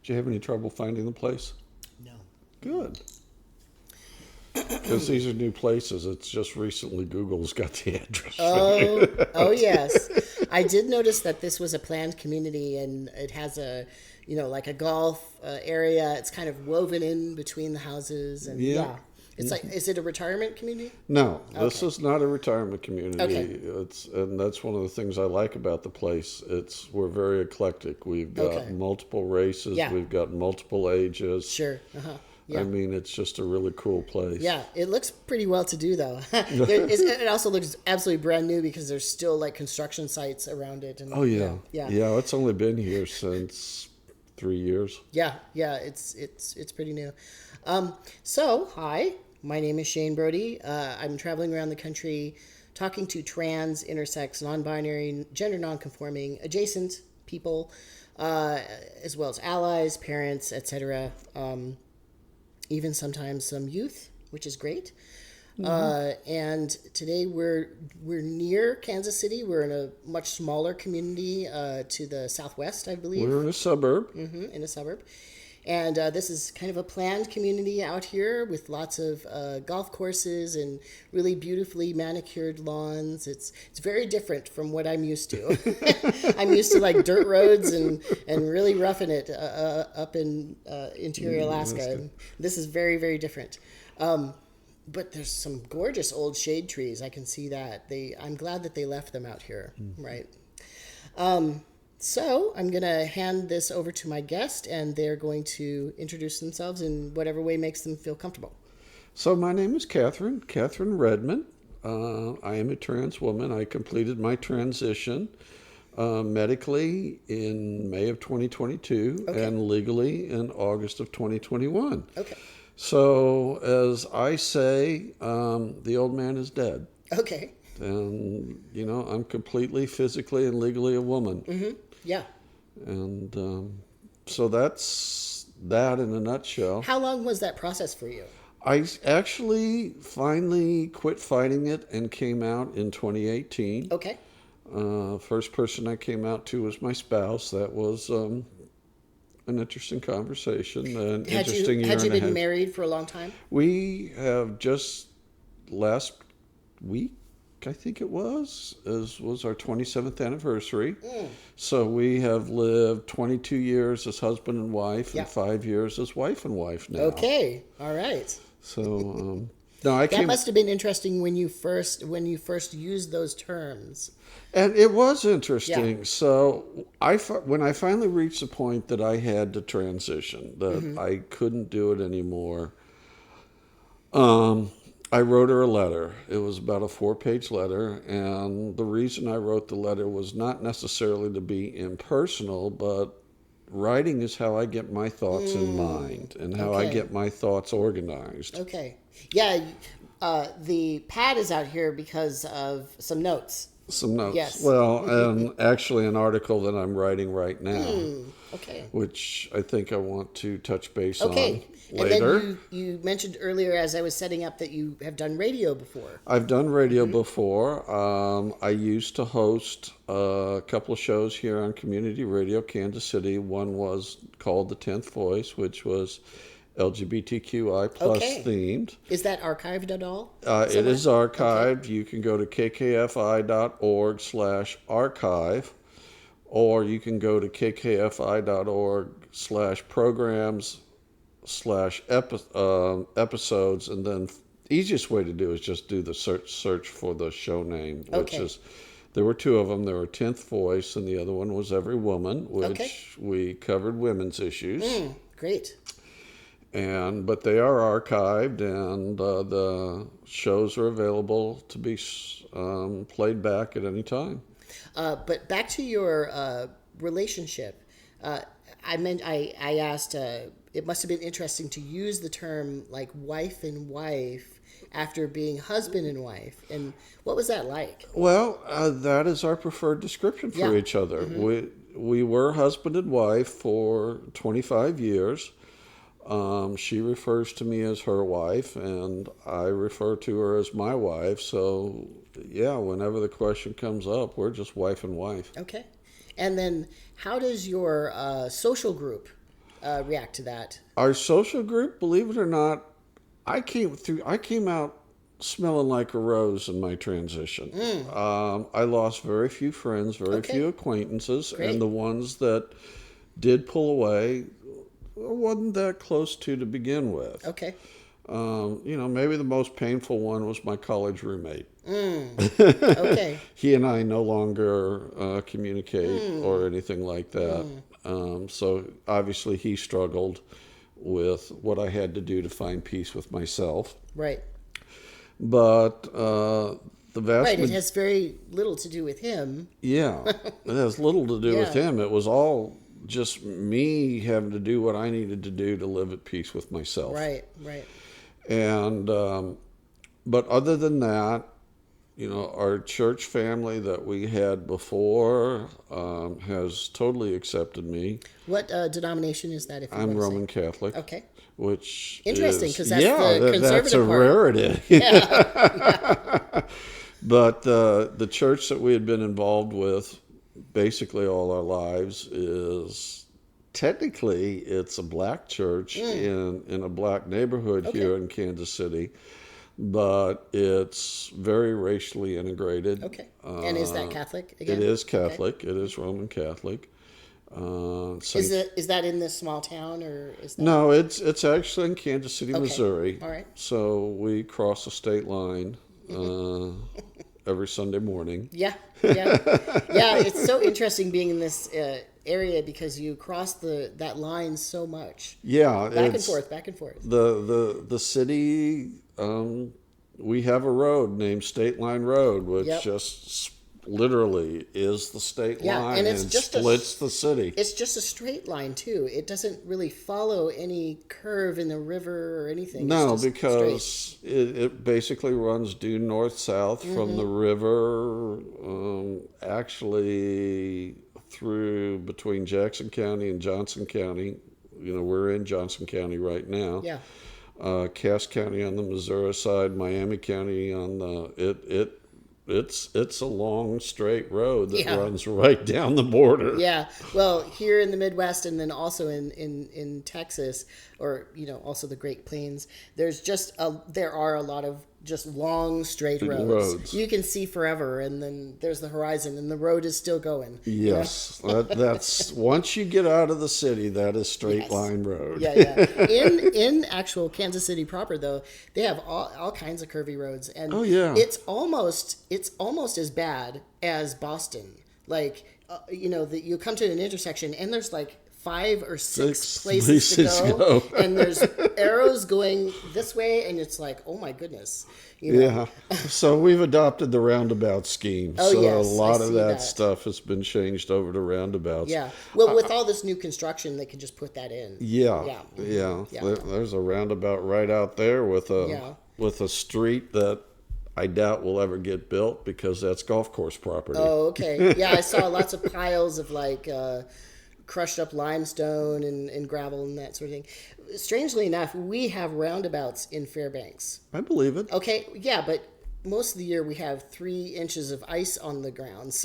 Did you have any trouble finding the place? No. Good. Because these are new places. It's just recently Google's got the address. Oh yes. I did notice that this was a planned community, and it has a, like a golf area. It's kind of woven in between the houses, and yeah. It's like, is it a retirement community? No, this is not a retirement community. Okay. And that's one of the things I like about the place. We're very eclectic. We've got multiple races. Yeah. We've got multiple ages. Sure. Yeah. I mean, it's just a really cool place. Yeah, it looks pretty well to do, though. It also looks absolutely brand new because there's still like construction sites around it. And, oh yeah. Yeah. It's only been here since 3 years. Yeah. It's pretty new. So hi, my name is Shane Brodie. I'm traveling around the country, talking to trans, intersex, non-binary, gender non-conforming, adjacent people, as well as allies, parents, etc. Even sometimes some youth, which is great. And today we're near Kansas City. We're in a much smaller community to the southwest, I believe. We're in a suburb. In a suburb. And this is kind of a planned community out here with lots of golf courses and really beautifully manicured lawns. It's very different from what I'm used to. I'm used to like dirt roads and really roughing it up in interior Alaska. And this is very, very different. But there's some gorgeous old shade trees. I can see that. I'm glad that they left them out here, right? So I'm going to hand this over to my guest, and they're going to introduce themselves in whatever way makes them feel comfortable. So my name is Catherine Redman. I am a trans woman. I completed my transition medically in May of 2022 and legally in August of 2021. Okay. So as I say, the old man is dead. Okay. And, I'm completely physically and legally a woman. Mm-hmm. Yeah. And so that's that in a nutshell. How long was that process for you? I actually finally quit fighting it and came out in 2018. Okay. First person I came out to was my spouse. That was an interesting conversation, an interesting year and a half. Had you been married for a long time? We have just last week, I think it was our 27th anniversary. So we have lived 22 years as husband and wife and 5 years as wife and wife now. Okay, all right. So that must have been interesting when you first used those terms. And it was interesting. Yeah. So when I finally reached the point that I had to transition, that I couldn't do it anymore, I wrote her a letter. It was about a 4-page letter, and the reason I wrote the letter was not necessarily to be impersonal, but writing is how I get my thoughts in mind and how I get my thoughts organized. Okay. Yeah, the pad is out here because of some notes. Some notes. Yes. Well, and actually an article that I'm writing right now. Okay. Which I think I want to touch base on later. And then you mentioned earlier as I was setting up that you have done radio before. I've done radio before. I used to host a couple of shows here on Community Radio, Kansas City. One was called The 10th Voice, which was LGBTQI plus themed. Is that archived at all? It is archived. Okay. You can go to kkfi.org/archive, or you can go to kkfi.org/programs/episodes, and then the easiest way to do is just do the search for the show name, which is, there were 2 of them. There were 10th Voice, and the other one was Every Woman, which we covered women's issues. Great. But they are archived, and the shows are available to be played back at any time. But back to your relationship, I asked. It must have been interesting to use the term like wife and wife after being husband and wife. And what was that like? Well, that is our preferred description for each other. We were husband and wife for 25 years. She refers to me as her wife, and I refer to her as my wife. So, yeah, whenever the question comes up, we're just wife and wife. Okay. And then how does your social group react to that? Our social group, believe it or not, I came out smelling like a rose in my transition. I lost very few friends, very few acquaintances, and the ones that did pull away, I wasn't that close to begin with. Okay. Maybe the most painful one was my college roommate. Okay. He and I no longer communicate or anything like that. So obviously he struggled with what I had to do to find peace with myself. Right. But the vast it has very little to do with him. Yeah, it has little to do with him. It was all just me having to do what I needed to do to live at peace with myself. Right. And but other than that, our church family that we had before has totally accepted me. What denomination is that? If you I'm want to Roman say? Catholic. Okay. Which interesting, because that's the conservative that's a part. rarity. Yeah. But the church that we had been involved with basically all our lives is technically it's a black church in a black neighborhood here in Kansas City, but it's very racially integrated. Okay. And is that Catholic again? It is Catholic. Okay. It is Roman Catholic. Is that in this small town, or is that... No, it's actually in Kansas City, Missouri. All right. So we cross the state line every Sunday morning. Yeah. It's so interesting being in this area because you cross that line so much. Yeah, back and forth. The city. We have a road named State Line Road, which just literally is the state line and it's and just splits the city. It's just a straight line too. It doesn't really follow any curve in the river or anything. No, because it basically runs due north-south from the river, actually through between Jackson County and Johnson County. We're in Johnson County right now. Yeah. Cass County on the Missouri side, Miami County on the It's a long straight road that runs right down the border. Yeah. Well, here in the Midwest and then also in Texas, or also the Great Plains, there are a lot of just long straight roads. You can see forever, and then there's the horizon, and the road is still going. Yes, that's once you get out of the city, that is straight line road. Yeah. In actual Kansas City proper, though, they have all kinds of curvy roads, and it's almost as bad as Boston. Like you come to an intersection, and there's like 5 or 6 places to go, and there's arrows going this way, and it's like, oh my goodness. Yeah. So we've adopted the roundabout scheme. Oh, so yes, a lot I of see that stuff has been changed over to roundabouts. Yeah. Well, with all this new construction, they can just put that in. Yeah. There's a roundabout right out there with a street that I doubt will ever get built because that's golf course property. Oh, okay. Yeah, I saw lots of piles of like crushed up limestone and gravel and that sort of thing. Strangely enough, we have roundabouts in Fairbanks. I believe it. Okay, yeah, but most of the year we have 3 inches of ice on the ground,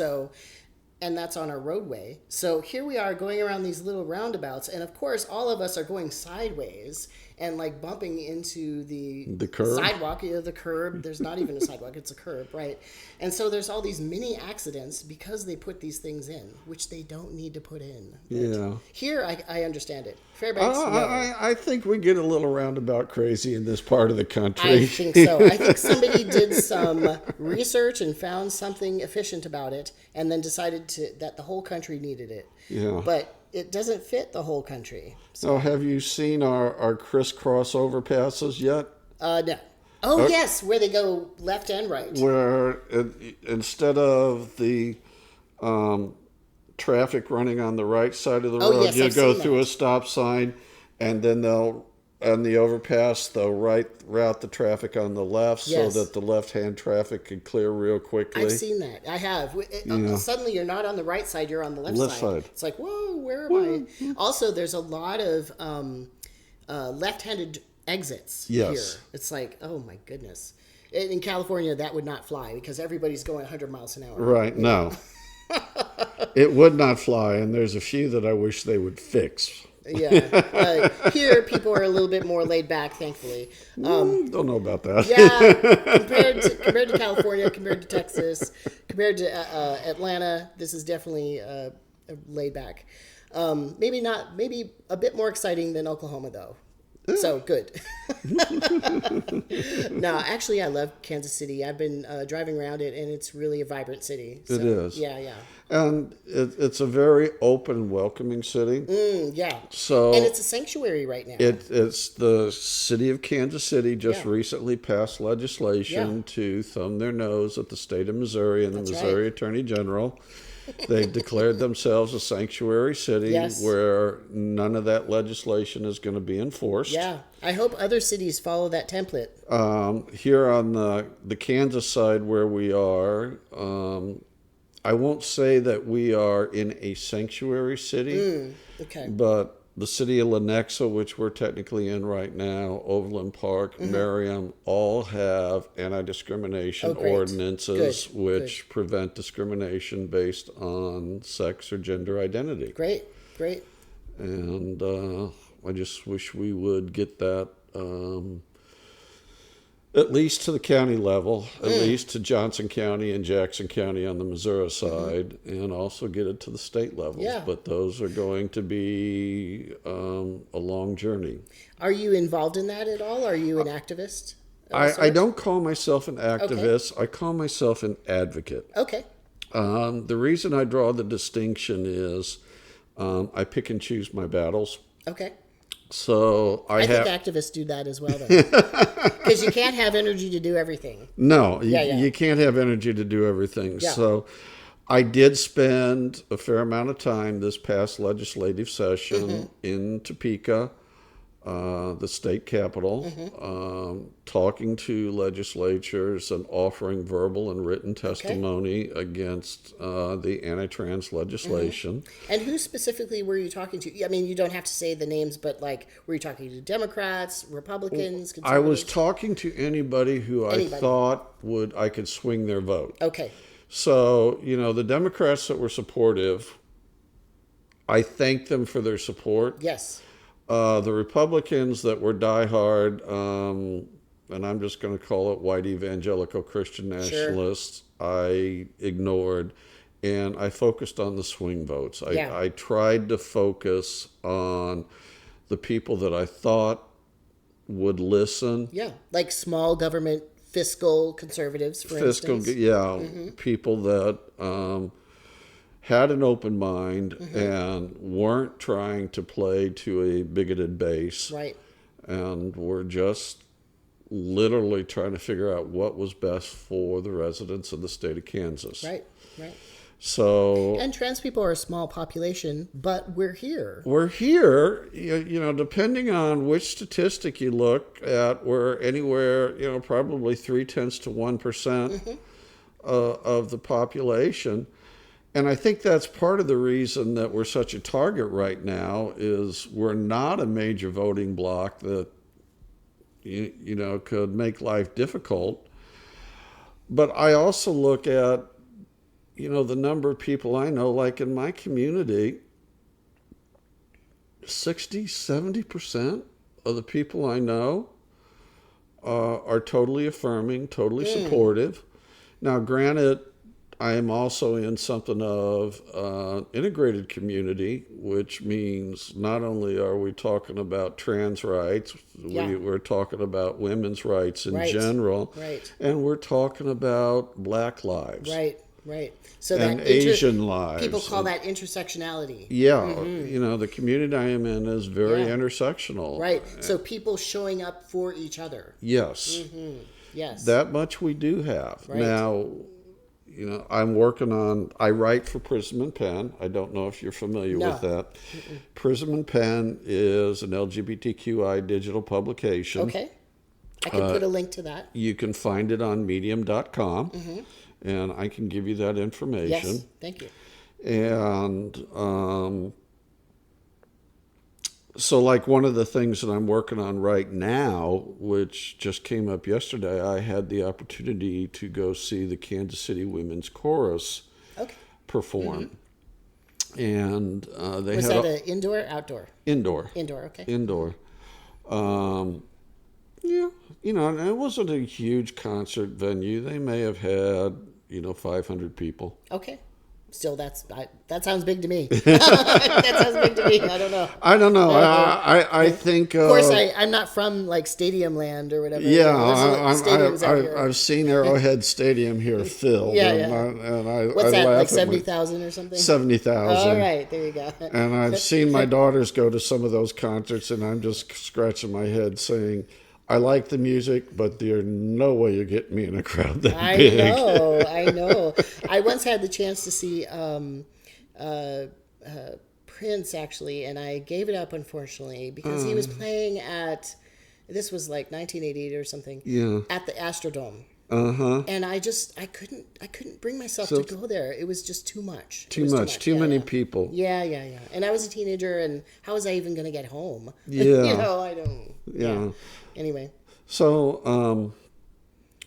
and that's on our roadway. So here we are going around these little roundabouts, and of course all of us are going sideways and like bumping into the curb. Sidewalk, the curb. There's not even a sidewalk, it's a curb, right? And so there's all these mini accidents because they put these things in, which they don't need to put in. Yeah. Here, I understand it. Fairbanks, I think we get a little roundabout crazy in this part of the country. I think so. I think somebody did some research and found something efficient about it, and then decided that the whole country needed it. Yeah. But it doesn't fit the whole country. So have you seen our crisscross overpasses yet? No. Oh, yes, where they go left and right. Where instead of the traffic running on the right side of the road, you go through a stop sign, and then on the overpass, they'll route the traffic on the left so that the left-hand traffic can clear real quickly. I've seen that. I have. Suddenly you're not on the right side, you're on the left side. It's like, whoa, where am I? Also, there's a lot of left-handed exits here. It's like, oh my goodness. In California, that would not fly because everybody's going 100 miles an hour. Right, no. It would not fly, and there's a few that I wish they would fix. Yeah. Here, people are a little bit more laid back, thankfully. Don't know about that. Yeah, compared to California, compared to Texas, compared to Atlanta, this is definitely laid back. Maybe a bit more exciting than Oklahoma, though. So good. No, actually, I love Kansas City. I've been driving around it, and it's really a vibrant city. So, It is. Yeah. And it's a very open, welcoming city. Yeah. So And it's a sanctuary right now. It's the city of Kansas City just Yeah. recently passed legislation Yeah. to thumb their nose at the state of Missouri and the That's Missouri right. Attorney General. They've declared themselves a sanctuary city Yes. where none of that legislation is going to be enforced. Yeah. I hope other cities follow that template. Here on the Kansas side where we are, I won't say that we are in a sanctuary city, Okay. but the city of Lenexa, which we're technically in right now, Overland Park, Merriam, all have anti-discrimination great. ordinances Good. which prevent discrimination based on sex or gender identity. Great. And I just wish we would get that at least to the county level, at least to Johnson County and Jackson County on the Missouri side, and also get it to the state levels. Yeah. But those are going to be a long journey. Are you involved in that at all? Are you an activist? I don't call myself an activist. I call myself an advocate. Okay. The reason I draw the distinction is I pick and choose my battles. Okay. So I think activists do that as well, though. Because you can't have energy to do everything. No, Yeah. you can't have energy to do everything. Yeah. So I did spend a fair amount of time this past legislative session in Topeka, the state capital, talking to legislatures and offering verbal and written testimony against the anti-trans legislation. And who specifically were you talking to? I mean, you don't have to say the names, but like, were you talking to Democrats, Republicans, I was conservatives? talking to anybody who I thought I could swing their vote. Okay. So, the Democrats that were supportive, I thank them for their support. Yes. The Republicans that were diehard, and I'm just going to call it white evangelical Christian nationalists, I ignored, and I focused on the swing votes. I tried to focus on the people that I thought would listen. Yeah. Like small government fiscal conservatives, for instance. People that had an open mind and weren't trying to play to a bigoted base. Right. And were just literally trying to figure out what was best for the residents of the state of Kansas. Right. So, and trans people are a small population, but we're here. We're here, depending on which statistic you look at, we're anywhere, probably 0.3 to 1% of the population. And I think that's part of the reason that we're such a target right now is we're not a major voting bloc that, could make life difficult. But I also look at, the number of people I know, like in my community, 60, 70% of the people I know are totally affirming, totally supportive. Now, granted, I am also in something of integrated community, which means not only are we talking about trans rights, we're talking about women's rights in general, and we're talking about Black lives. Right. So and Asian lives. People call that intersectionality. Yeah. The community I am in is very intersectional. Right. So people showing up for each other. Yes. Yes. That much we do have. Right. Now, I write for Prism and Pen. I don't know if you're familiar with that. Prism and Pen is an LGBTQI digital publication. Okay. I can put a link to that. You can find it on medium.com. And I can give you that information. Yes, thank you. And so like one of the things that I'm working on right now, which just came up yesterday, I had the opportunity to go see the Kansas City Women's Chorus perform. And they Was had that an indoor, outdoor? Indoor. Indoor, okay. Indoor. Yeah, and it wasn't a huge concert venue. They may have had, 500 people. Okay. Still, that sounds big to me. That sounds big to me. I don't know. I don't know. I think. Of course, I'm not from like Stadium Land or whatever. Yeah, stadiums out here. I've seen Arrowhead Stadium here filled. Yeah, and What's I that? laugh Like at 70,000 or something? 70,000. All right, there you go. And I've seen my daughters go to some of those concerts, and I'm just scratching my head saying, I like the music, but there's no way you're getting me in a crowd that big. I know. I once had the chance to see Prince, actually, and I gave it up, unfortunately, because he was playing at, this was like 1988 or something, at the Astrodome. And I couldn't bring myself to go there. It was just too much. Too many people. Yeah. And I was a teenager, and how was I even going to get home? Yeah. I don't. Yeah. Anyway. So,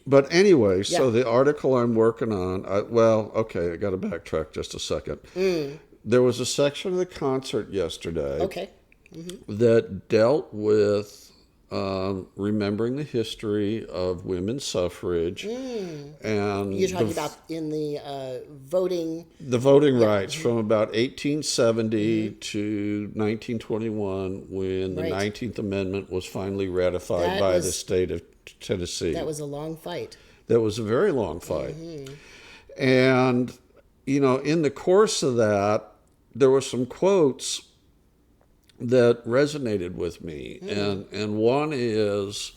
but anyway, so the article I'm working on, I got to backtrack just a second. There was a section of the concert yesterday that dealt with remembering the history of women's suffrage, and you're talking about in the voting. The voting rights from about 1870 to 1921, when the 19th Amendment was finally ratified by the state of Tennessee. That was a long fight. That was a very long fight. And, in the course of that, there were some quotes that resonated with me. And one is,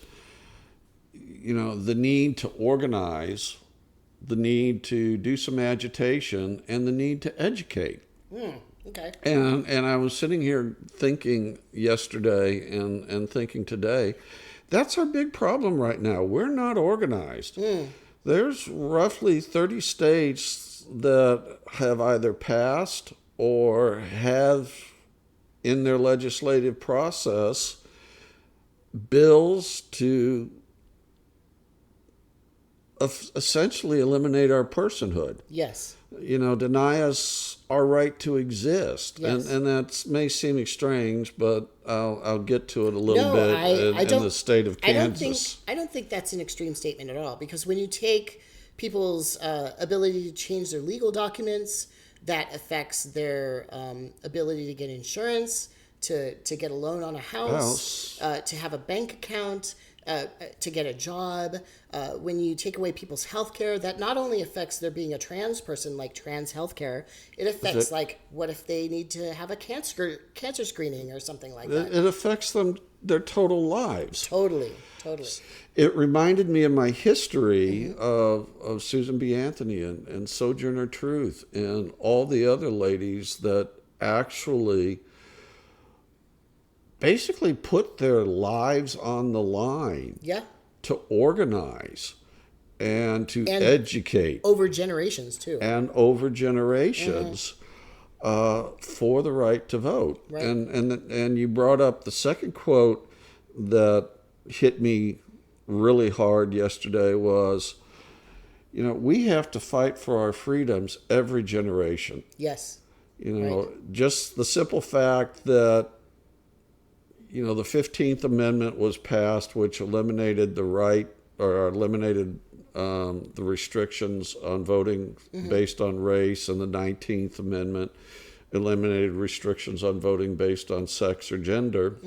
the need to organize, the need to do some agitation, and the need to educate. Okay. And I was sitting here thinking yesterday and thinking today, that's our big problem right now. We're not organized. There's roughly 30 states that have either passed or have in their legislative process bills to essentially eliminate our personhood. Yes. Deny us our right to exist. Yes. And that may seem strange, but I'll get to it a little bit in the state of Kansas. I don't think that's an extreme statement at all, because when you take people's ability to change their legal documents, that affects their ability to get insurance, to get a loan on a house, to have a bank account, to get a job. When you take away people's health care, that not only affects their being a trans person, like trans health care, it affects, like, what if they need to have a cancer screening or something like that? It affects their total lives. Totally. It reminded me of my history of Susan B. Anthony and Sojourner Truth and all the other ladies that actually basically put their lives on the line to organize and to educate. Over generations, too. And over generations for the right to vote. Right. And you brought up the second quote that hit me really hard yesterday was, we have to fight for our freedoms every generation. Yes. Just the simple fact that, the 15th Amendment was passed, which eliminated the right, or eliminated the restrictions on voting based on race, and the 19th Amendment eliminated restrictions on voting based on sex or gender.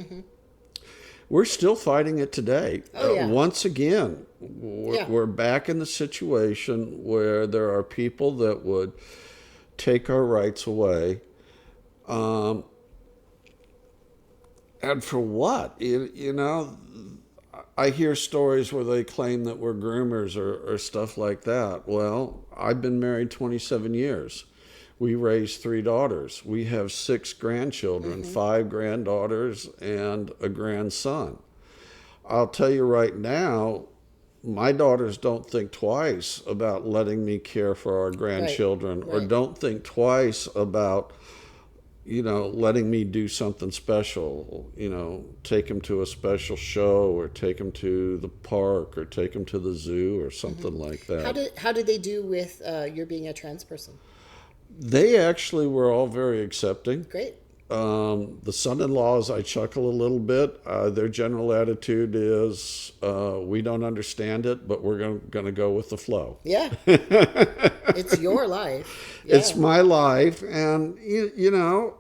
We're still fighting it today. Once again, we're back in the situation where there are people that would take our rights away. And for what? I hear stories where they claim that we're groomers or stuff like that. Well, I've been married 27 years. We raised 3 daughters. We have 6 grandchildren, 5 granddaughters, and a grandson. I'll tell you right now, my daughters don't think twice about letting me care for our grandchildren, or don't think twice about, letting me do something special, take them to a special show, or take them to the park, or take them to the zoo, or something like that. How did they do with your being a trans person? They actually were all very accepting. Great. The son-in-laws, I chuckle a little bit. Their general attitude is, we don't understand it, but we're going to go with the flow. Yeah. It's your life. Yeah. It's my life. And, you know,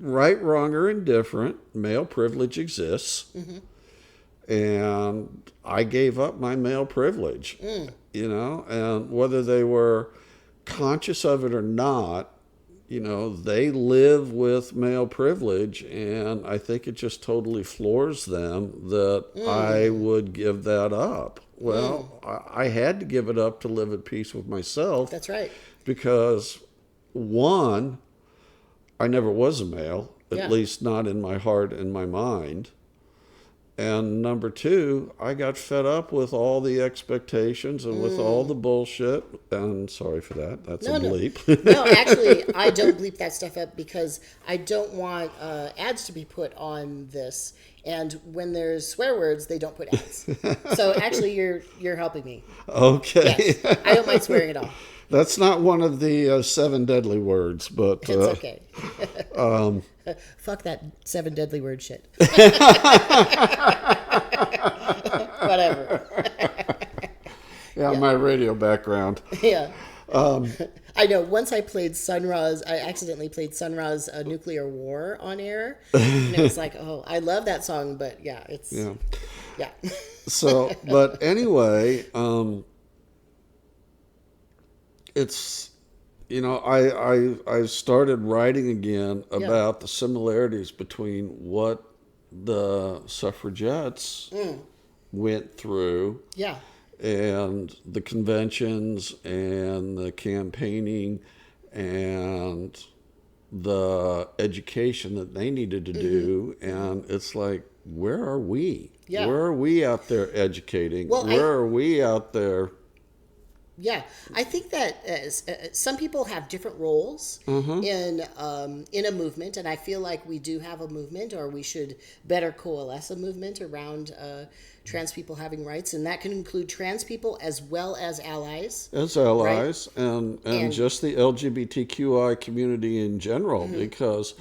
right, wrong, or indifferent, male privilege exists. And I gave up my male privilege, you know, and whether they were conscious of it or not, you know, they live with male privilege, and I think it just totally floors them that I would give that up. Well, I had to give it up to live at peace with myself. That's right. Because, one, I never was a male, at least not in my heart and my mind. And number two, I got fed up with all the expectations and with all the bullshit. And sorry for that. That's a bleep. No, actually, I don't bleep that stuff up because I don't want ads to be put on this. And when there's swear words, they don't put ads. So actually, you're helping me. Okay. Yes, I don't mind swearing at all. That's not one of the 7 deadly words, but... It's okay. Fuck that 7 deadly word shit. Whatever. Yeah, my radio background. Yeah. I know. Once I accidentally played Sun Ra's Nuclear War on air. And it was like, oh, I love that song, but yeah, it's... Yeah. Yeah. So, but anyway... it's, you know, I started writing again about the similarities between what the suffragettes went through, and the conventions and the campaigning and the education that they needed to do, and it's like, where are we? Yeah. Where are we out there educating? Well, where are we out there? Yeah, I think that some people have different roles in a movement, and I feel like we do have a movement, or we should better coalesce a movement around trans people having rights, and that can include trans people as well as allies. As allies, right? and just the LGBTQI community in general, because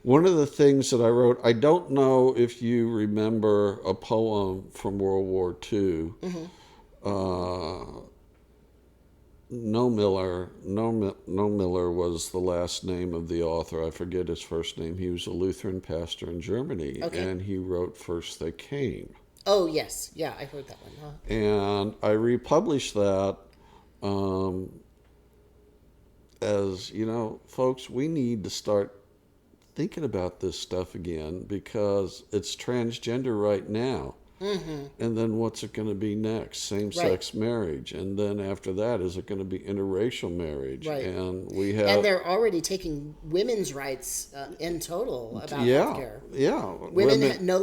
one of the things that I wrote, I don't know if you remember a poem from World War II. No Miller was the last name of the author. I forget his first name. He was a Lutheran pastor in Germany, and he wrote First They Came. Oh, yes. Yeah, I heard that one. Huh? And I republished that as, you know, folks, we need to start thinking about this stuff again because it's transgender right now. And then what's it going to be next? Same-sex marriage. And then after that, is it going to be interracial marriage? Right. And they're already taking women's rights in total about healthcare. Yeah. Women no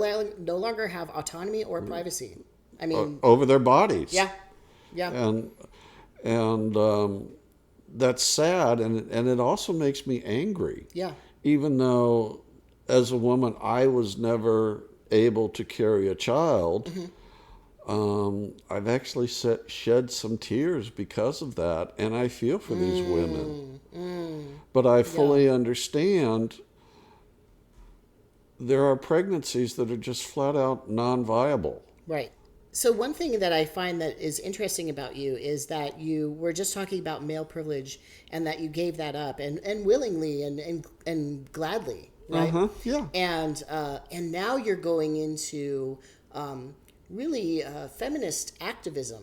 longer have autonomy or privacy. I mean... over their bodies. Yeah. Yeah. And that's sad, and it also makes me angry. Yeah. Even though, as a woman, I was never able to carry a child, I've actually shed some tears because of that, and I feel for these women. But I fully understand there are pregnancies that are just flat out non-viable. Right. So one thing that I find that is interesting about you is that you were just talking about male privilege and that you gave that up and willingly and gladly. Right? Yeah. And now you're going into really feminist activism,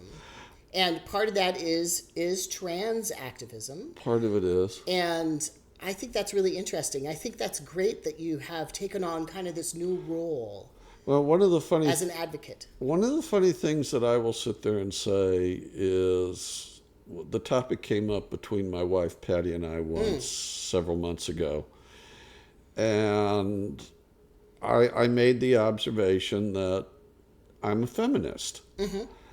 and part of that is trans activism. Part of it is. And I think that's really interesting. I think that's great that you have taken on kind of this new role. Well, as an advocate. One of the funny things that I will sit there and say is the topic came up between my wife Patty and I once several months ago. And I made the observation that I'm a feminist.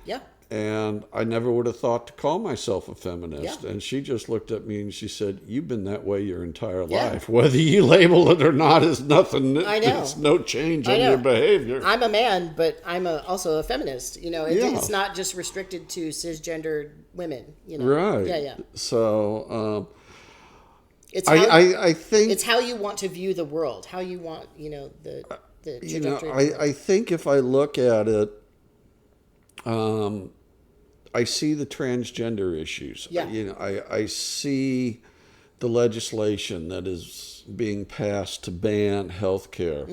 Yeah. And I never would have thought to call myself a feminist. Yeah. And she just looked at me and she said, "You've been that way your entire Yeah. life. Whether you label it or not is nothing. I know. It's no change I in know. your behavior." I'm a man, but I'm also a feminist. Yeah. It's not just restricted to cisgendered women. Right. Yeah. So It's how, I think it's how you want to view the world, how you want, the trajectory. I think if I look at it, I see the transgender issues. Yeah. I see the legislation that is being passed to ban health care.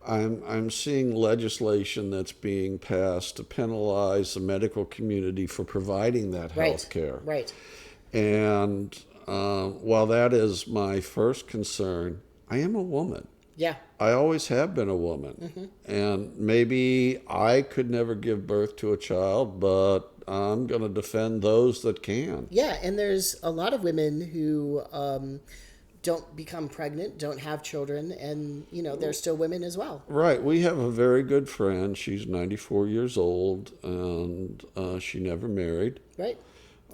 I'm seeing legislation that's being passed to penalize the medical community for providing that health care. Right. And while that is my first concern, I am a woman. Yeah. I always have been a woman. And maybe I could never give birth to a child, but I'm going to defend those that can. Yeah, and there's a lot of women who don't become pregnant, don't have children, and, they're still women as well. Right. We have a very good friend. She's 94 years old, and she never married. Right.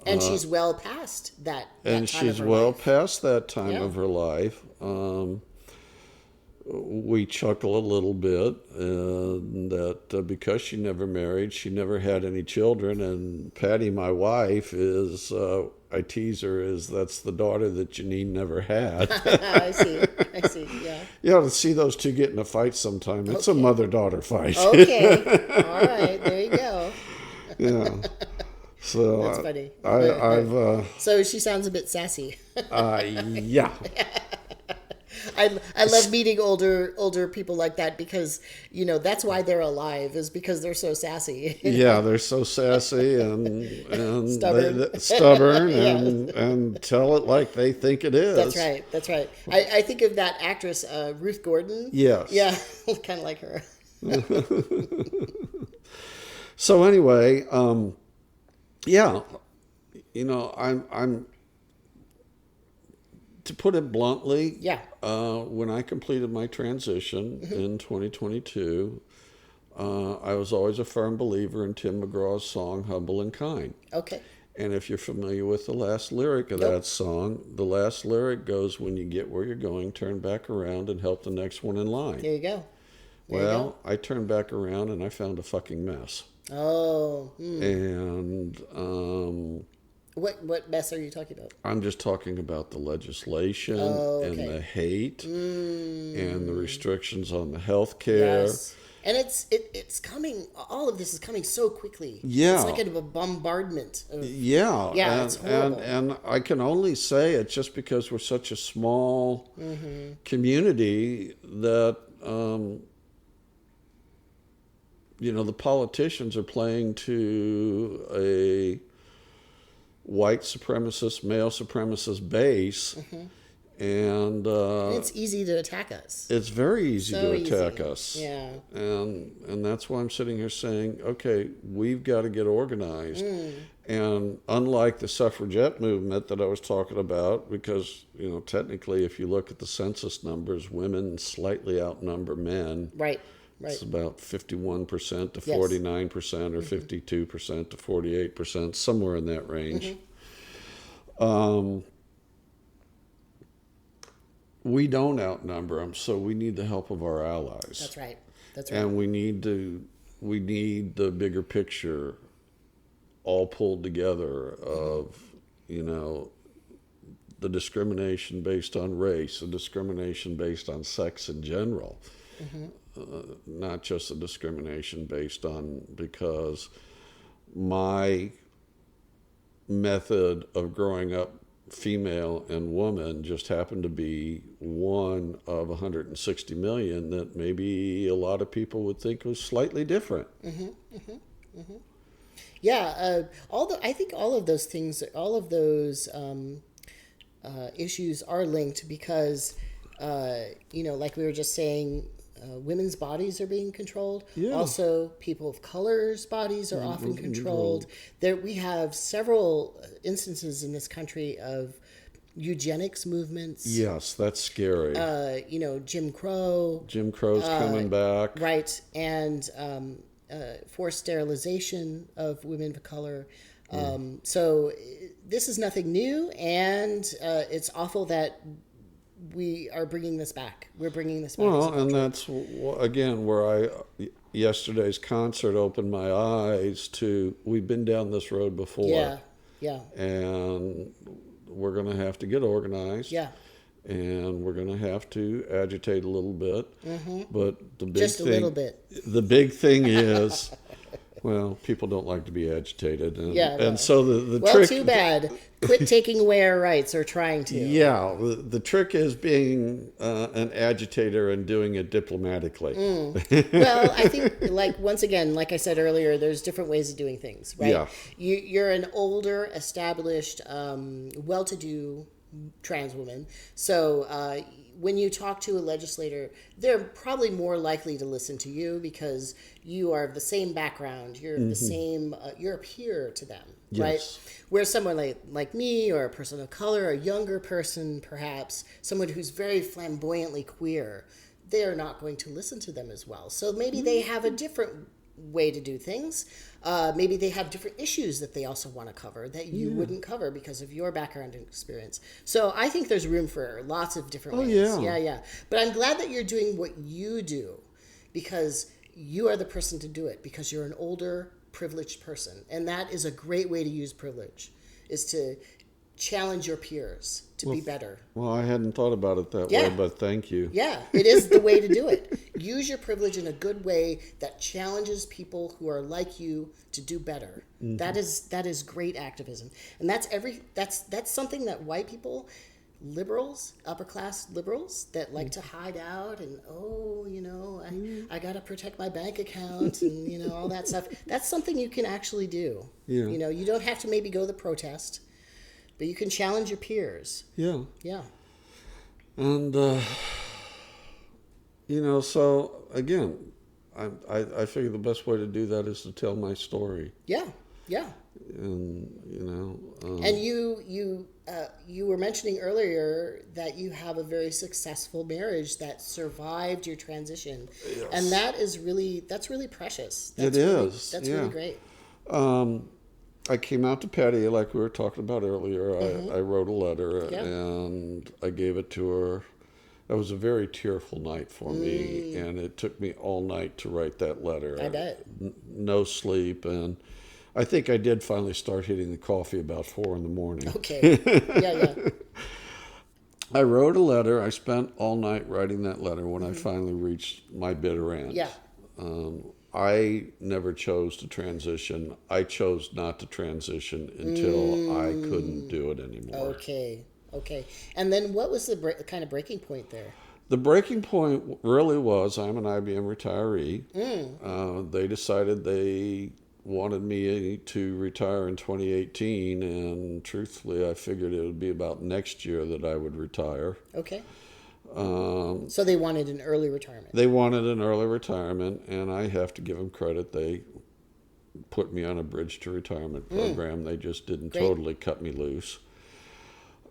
And she's well past that And time she's of her well life. past that time Yeah. of her life. We chuckle a little bit that because she never married, she never had any children. And Patty, my wife, is, I tease her, that's the daughter that Janine never had. I see, yeah. Yeah, to see those two get in a fight sometime. It's a mother-daughter fight. Okay, all right, there you go. Yeah. So That's funny. I've So she sounds a bit sassy. yeah. I love meeting older people like that because that's why they're alive, is because they're so sassy. Yeah, they're so sassy and Stubborn. stubborn Yeah. and tell it like they think it is. That's right. I think of that actress Ruth Gordon. Yes. Yeah, kind of like her. So anyway, yeah, I'm to put it bluntly. Yeah. When I completed my transition in 2022, I was always a firm believer in Tim McGraw's song "Humble and Kind." Okay. And if you're familiar with the last lyric of that song, the last lyric goes, "When you get where you're going, turn back around and help the next one in line." There you go. Well, I turned back around and I found a fucking mess. Oh. And What mess are you talking about? I'm just talking about the legislation and the hate and the restrictions on the health care. Yes. And it's coming. All of this is coming so quickly. Yeah. It's like a bombardment. Yeah. Yeah, and, it's horrible. and I can only say it just because we're such a small community that, the politicians are playing to a white supremacist, male supremacist base. And it's easy to attack us. it's very easy So to attack easy. us. Yeah. And that's why I'm sitting here saying, okay, we've got to get organized. And unlike the suffragette movement that I was talking about, because, technically if you look at the census numbers, women slightly outnumber men. Right. It's about 51% to Yes. 49% or 52% to 48%, somewhere in that range. We don't outnumber them, so we need the help of our allies. That's right. And we need the bigger picture all pulled together of, the discrimination based on race, the discrimination based on sex in general. Not just the discrimination based on, because my method of growing up female and woman just happened to be one of 160 million that maybe a lot of people would think was slightly different. Yeah. I think all of those things, all of those issues are linked because, like we were just saying, women's bodies are being controlled. Yeah. Also, people of color's bodies are often controlled. There, we have several instances in this country of eugenics movements. Yes, that's scary. Jim Crow. Jim Crow's coming back. Right, and forced sterilization of women of color. So this is nothing new, and it's awful that we are bringing this back. We're bringing this back. Well, and that's, again, where yesterday's concert opened my eyes to, we've been down this road before. Yeah. And we're going to have to get organized. Yeah. And we're going to have to agitate a little bit. But the big Just thing, a little bit. The big thing is, well, people don't like to be agitated. And so the well, trick... too bad. Quit taking away our rights, or trying to. Yeah, the trick is being an agitator and doing it diplomatically. Well, I think, once again, like I said earlier, there's different ways of doing things, right? Yeah. You're an older, established, well-to-do trans woman. So when you talk to a legislator, they're probably more likely to listen to you because you are of the same background. You're the same. You're a peer to them, right? Yes. Where someone like me, or a person of color, a younger person, perhaps someone who's very flamboyantly queer, they are not going to listen to them as well. So maybe they have a different way to do things. Maybe they have different issues that they also want to cover that you wouldn't cover because of your background and experience. So I think there's room for lots of different ways. Yeah. But I'm glad that you're doing what you do, because you are the person to do it, because you're an older, privileged person. And that is a great way to use privilege, is to challenge your peers to be better. Well, I hadn't thought about it that way, but thank you. Yeah, it is the way to do it. Use your privilege in a good way that challenges people who are like you to do better. That is great activism. And that's something that white people, liberals, upper class liberals, that like to hide out and I got to protect my bank account and all that stuff. That's something you can actually do. Yeah. You don't have to maybe go to the protest, but you can challenge your peers. Yeah. Yeah. And, so again, I figure the best way to do that is to tell my story. Yeah. And, and you were mentioning earlier that you have a very successful marriage that survived your transition. Yes. And that's really precious. It is. That's really great. I came out to Patty, like we were talking about earlier. I wrote a letter and I gave it to her. That was a very tearful night for me, and it took me all night to write that letter. I bet. No sleep, and I think I did finally start hitting the coffee about 4 a.m. Okay. Yeah. I wrote a letter. I spent all night writing that letter when I finally reached my bitter end. Yeah. I never chose to transition. I chose not to transition until I couldn't do it anymore. Okay. And then what was the kind of breaking point there? The breaking point really was, I'm an IBM retiree. They decided they wanted me to retire in 2018, and truthfully, I figured it would be about next year that I would retire. Okay. So they wanted an early retirement. They wanted an early retirement, and I have to give them credit. They put me on a bridge to retirement program. They just didn't totally cut me loose.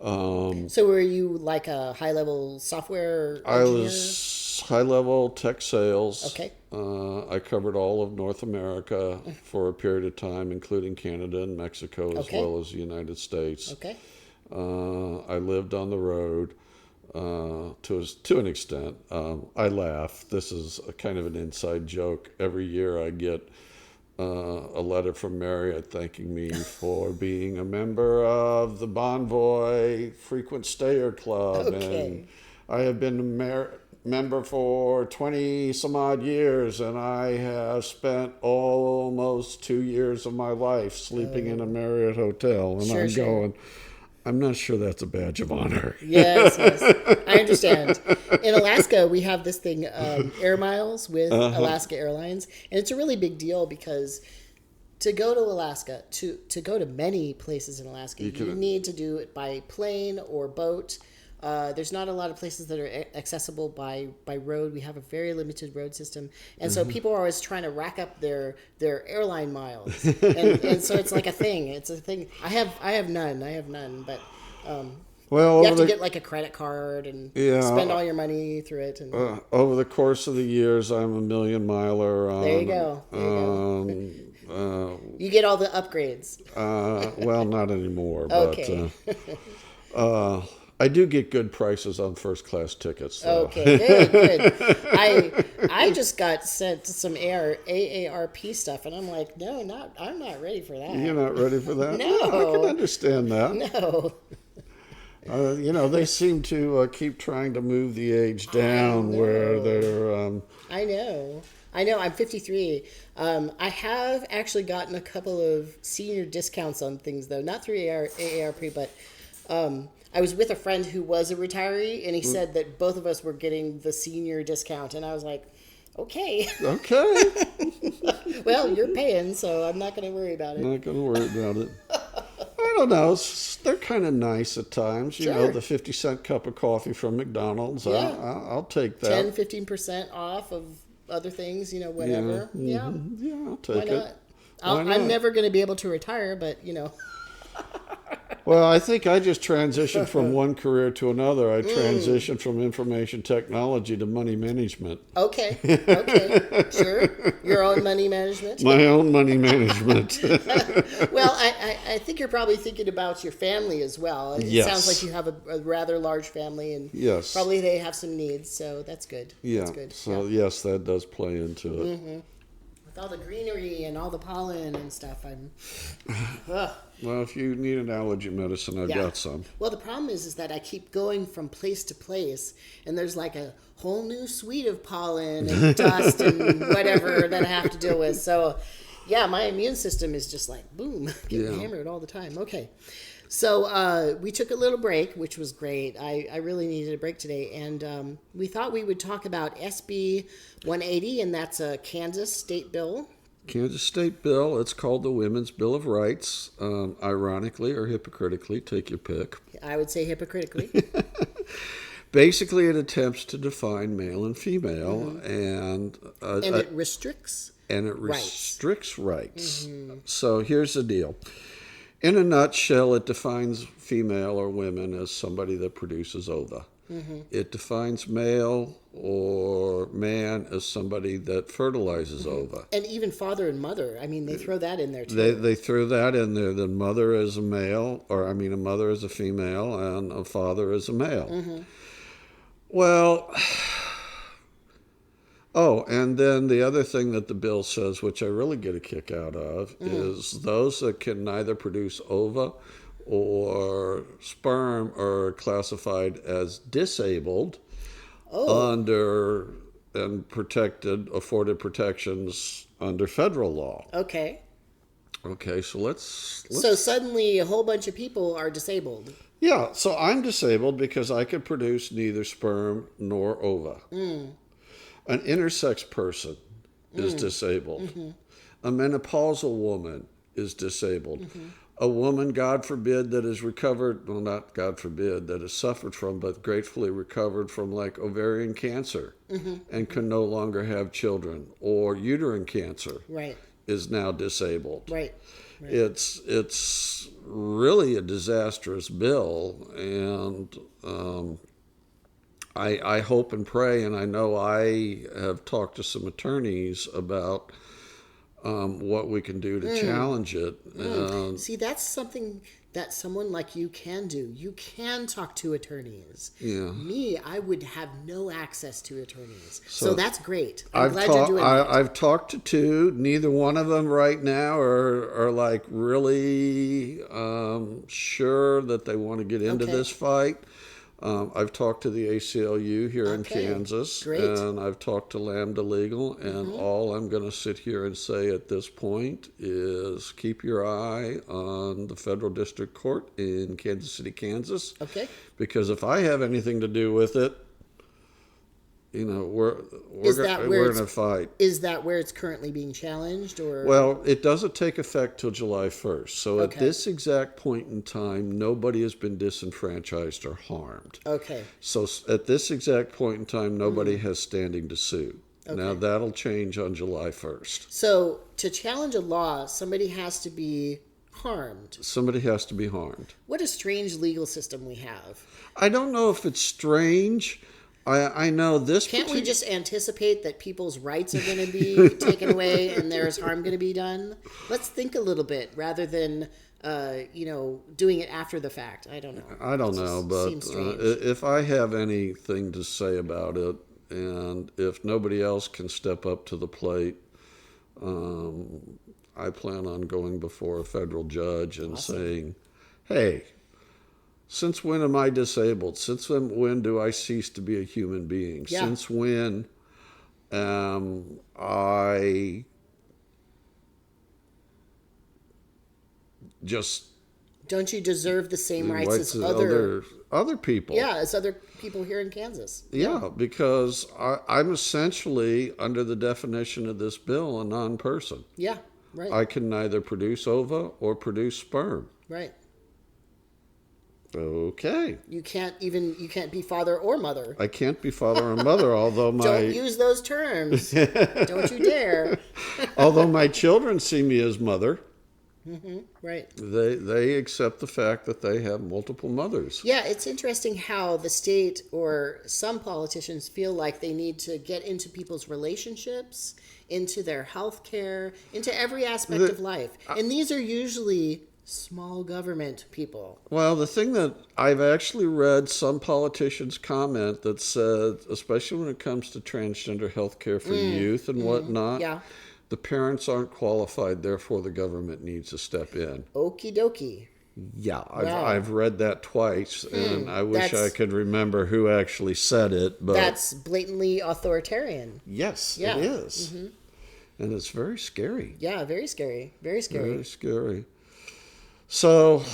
So were you like a high-level software engineer? I was high-level tech sales. Okay. I covered all of North America for a period of time, including Canada and Mexico, as well as the United States. Okay. I lived on the road to an extent. I laugh. This is a kind of an inside joke. Every year I get a letter from Marriott thanking me for being a member of the Bonvoy Frequent Stayer Club. Okay. And I have been a member for 20 some odd years, and I have spent almost 2 years of my life sleeping in a Marriott hotel. And going, I'm not sure that's a badge of honor. Yes. I understand. In Alaska, we have this thing, Air Miles with Alaska Airlines. And it's a really big deal because to go to Alaska, to go to many places in Alaska, you need to do it by plane or boat. There's not a lot of places that are accessible by road. We have a very limited road system. And so people are always trying to rack up their airline miles. And so it's like a thing. It's a thing. I have none, but Well, You have to get like a credit card and spend all your money through it. And over the course of the years, I'm a million miler. There you go. There you go. You get all the upgrades. Well, not anymore. Okay. But I do get good prices on first class tickets. Though. Okay, good. I just got sent some AARP stuff, and I'm like, no, I'm not ready for that. You're not ready for that? No. I can understand that. No. They seem to keep trying to move the age down where they're... I know. I'm 53. I have actually gotten a couple of senior discounts on things, though. Not through AARP, but I was with a friend who was a retiree, and he said that both of us were getting the senior discount. And I was like, okay. Okay. Well, you're paying, so I'm not going to worry about it. Not going to worry about it. I don't know. They're kind of nice at times. You know, the 50-cent cup of coffee from McDonald's. Yeah. I'll take that. 10-15% off of other things, whatever. Yeah. Mm-hmm. Yeah, I'll take it. Why not? I'm never going to be able to retire, but, Well, I think I just transitioned from one career to another. I transitioned from information technology to money management. Okay. Sure. Your own money management? My own money management. Well, I think you're probably thinking about your family as well. It sounds like you have a rather large family, and probably they have some needs, so that's good. Yeah. That's good. So, yes, that does play into it. Mm-hmm. With all the greenery and all the pollen and stuff, Well, if you need an allergy medicine, I've got some. Well, the problem is that I keep going from place to place, and there's like a whole new suite of pollen and dust and whatever that I have to deal with. So, my immune system is just like, boom, getting hammered all the time. Okay. So we took a little break, which was great. I really needed a break today. And we thought we would talk about SB 180, and that's a Kansas state bill. Kansas state bill. It's called the Women's Bill of Rights. Ironically or hypocritically, take your pick. I would say hypocritically. Basically, it attempts to define male and female, and it restricts. And it restricts rights. Mm-hmm. So here's the deal. In a nutshell, it defines female or women as somebody that produces ova. Mm-hmm. It defines male or man as somebody that fertilizes ova. And even father and mother. I mean, they throw that in there too. They throw that in there. The mother is a male, a mother is a female, and a father is a male. Mm-hmm. Well... Oh, and then the other thing that the bill says, which I really get a kick out of, is those that can neither produce ova or sperm are classified as disabled under and afforded protections under federal law. Okay. Okay, so let's... So suddenly a whole bunch of people are disabled. Yeah, so I'm disabled because I can produce neither sperm nor ova. An intersex person is disabled. Mm-hmm. A menopausal woman is disabled. Mm-hmm. A woman, God forbid, that has recovered, well, not God forbid, that has suffered from, but gratefully recovered from like ovarian cancer and can no longer have children, or uterine cancer is now disabled. Right. It's really a disastrous bill, and I hope and pray, and I know I have talked to some attorneys about what we can do to challenge it. See, that's something that someone like you can do. You can talk to attorneys. Yeah. Me, I would have no access to attorneys. So that's great. I'm glad you're doing that. I've talked to two. Neither one of them right now are like really sure that they want to get into this fight. I've talked to the ACLU here in Kansas, and I've talked to Lambda Legal, and all I'm going to sit here and say at this point is keep your eye on the Federal District Court in Kansas City, Kansas. Okay. Because if I have anything to do with it, we're in a fight. Is that where it's currently being challenged, or? Well, it doesn't take effect till July 1st. So at this exact point in time, nobody has been disenfranchised or harmed. Okay. So at this exact point in time, nobody has standing to sue. Okay. Now that'll change on July 1st. So to challenge a law, somebody has to be harmed. Somebody has to be harmed. What a strange legal system we have. I don't know if it's strange. I know this. Can't we just anticipate that people's rights are going to be taken away and there's harm going to be done? Let's think a little bit rather than, doing it after the fact. I don't know. I don't know, but if I have anything to say about it, and if nobody else can step up to the plate, I plan on going before a federal judge and saying, hey, since when am I disabled? Since when do I cease to be a human being? Yeah. Since when am I just... Don't you deserve the same rights as other people? Yeah, as other people here in Kansas. Yeah, because I'm essentially, under the definition of this bill, a non-person. Yeah, right. I can neither produce ova or produce sperm. Right. Okay. You can't be father or mother. I can't be father or mother, although Don't use those terms. Don't you dare. Although my children see me as mother. Mm-hmm. Right. They accept the fact that they have multiple mothers. Yeah, it's interesting how the state or some politicians feel like they need to get into people's relationships, into their health care, into every aspect of life. And these are usually small government people. Well, the thing that I've actually read some politicians comment that said, especially when it comes to transgender health care for youth and whatnot, the parents aren't qualified, therefore the government needs to step in. Okie dokie. Yeah, I've read that twice, and I wish I could remember who actually said it. But that's blatantly authoritarian. Yes, it is. Mm-hmm. And it's very scary. Yeah, very scary. Very scary. Very scary. So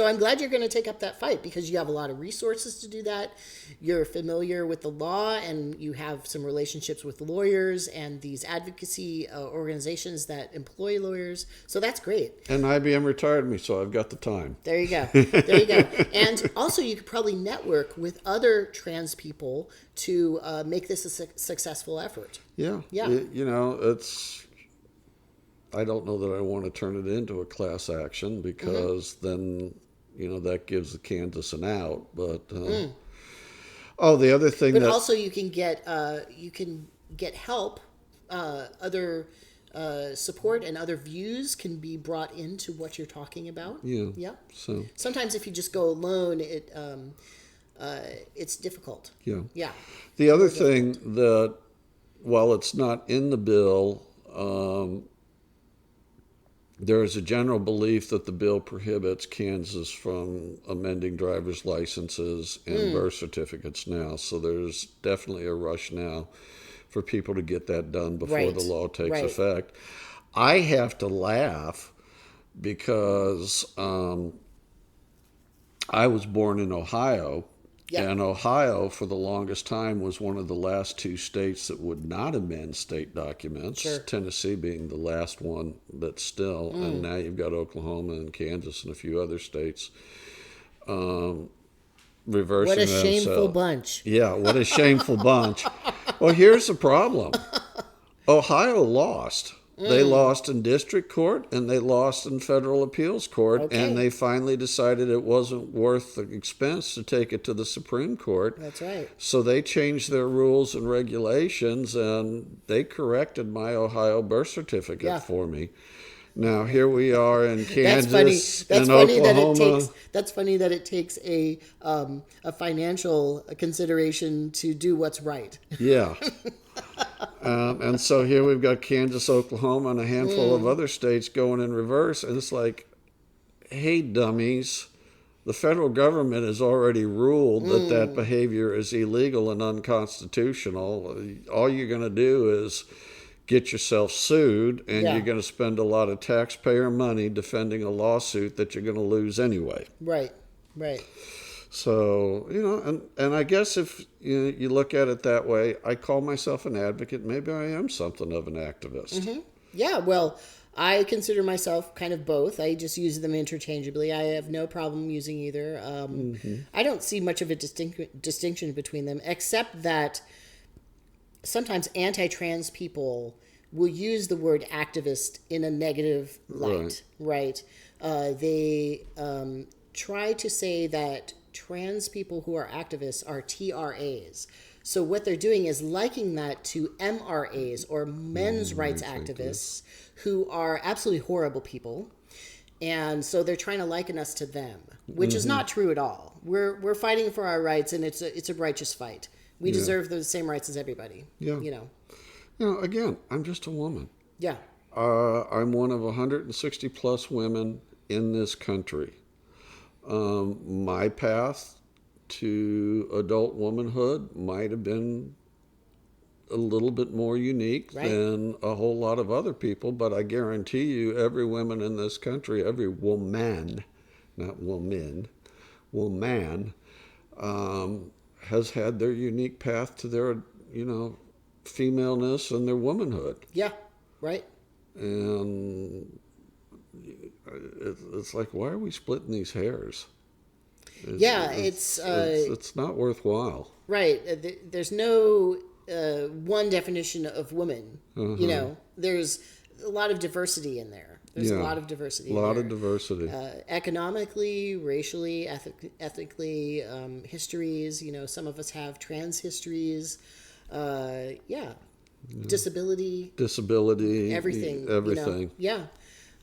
I'm glad you're going to take up that fight because you have a lot of resources to do that. You're familiar with the law and you have some relationships with lawyers and these advocacy organizations that employ lawyers. So that's great. And IBM retired me, so I've got the time. There you go. There you go. And also you could probably network with other trans people to make this a successful effort. Yeah. Yeah. I don't know that I want to turn it into a class action because then, that gives the Kansas an out. But the other thing but also you can get help, other support and other views can be brought into what you're talking about. Yeah. Yeah. So sometimes if you just go alone, it's difficult. Yeah. Yeah. The other thing that, while it's not in the bill, there is a general belief that the bill prohibits Kansas from amending driver's licenses and birth certificates now. So there's definitely a rush now for people to get that done before the law takes effect. I have to laugh because I was born in Ohio. Yep. And Ohio, for the longest time, was one of the last two states that would not amend state documents. Sure. Tennessee being the last one that's still. And now you've got Oklahoma and Kansas and a few other states reversing themselves. What a shameful bunch. Yeah, what a shameful bunch. Well, here's the problem. Ohio lost. They lost in district court and they lost in federal appeals court, and they finally decided it wasn't worth the expense to take it to the Supreme Court. That's right. So they changed their rules and regulations, and they corrected my Ohio birth certificate for me. Now here we are in Kansas and Oklahoma. That's funny that it takes a financial consideration to do what's right. Yeah. And so here we've got Kansas, Oklahoma, and a handful of other states going in reverse. And it's like, hey, dummies, the federal government has already ruled that behavior is illegal and unconstitutional. All you're going to do is get yourself sued, and you're going to spend a lot of taxpayer money defending a lawsuit that you're going to lose anyway. Right, right. So, and I guess if you look at it that way, I call myself an advocate. Maybe I am something of an activist. Mm-hmm. Yeah, well, I consider myself kind of both. I just use them interchangeably. I have no problem using either. I don't see much of a distinction between them, except that sometimes anti-trans people will use the word activist in a negative light, right? They try to say that trans people who are activists are TRAs. So what they're doing is liking that to MRAs, or men's rights activists, who are absolutely horrible people. And so they're trying to liken us to them, which is not true at all. We're fighting for our rights, and it's a righteous fight. We deserve the same rights as everybody. Yeah. You know, again, I'm just a woman. Yeah. I'm one of 160 plus women in this country. My path to adult womanhood might have been a little bit more unique than a whole lot of other people, but I guarantee you every woman in this country, every woman, not woman, has had their unique path to their, femaleness and their womanhood. Yeah, right. And it's like, why are we splitting these hairs? It's not worthwhile. Right. There's no one definition of woman. There's a lot of diversity in there. There's a lot of diversity. Economically, racially, ethically, histories. Some of us have trans histories. Disability, everything.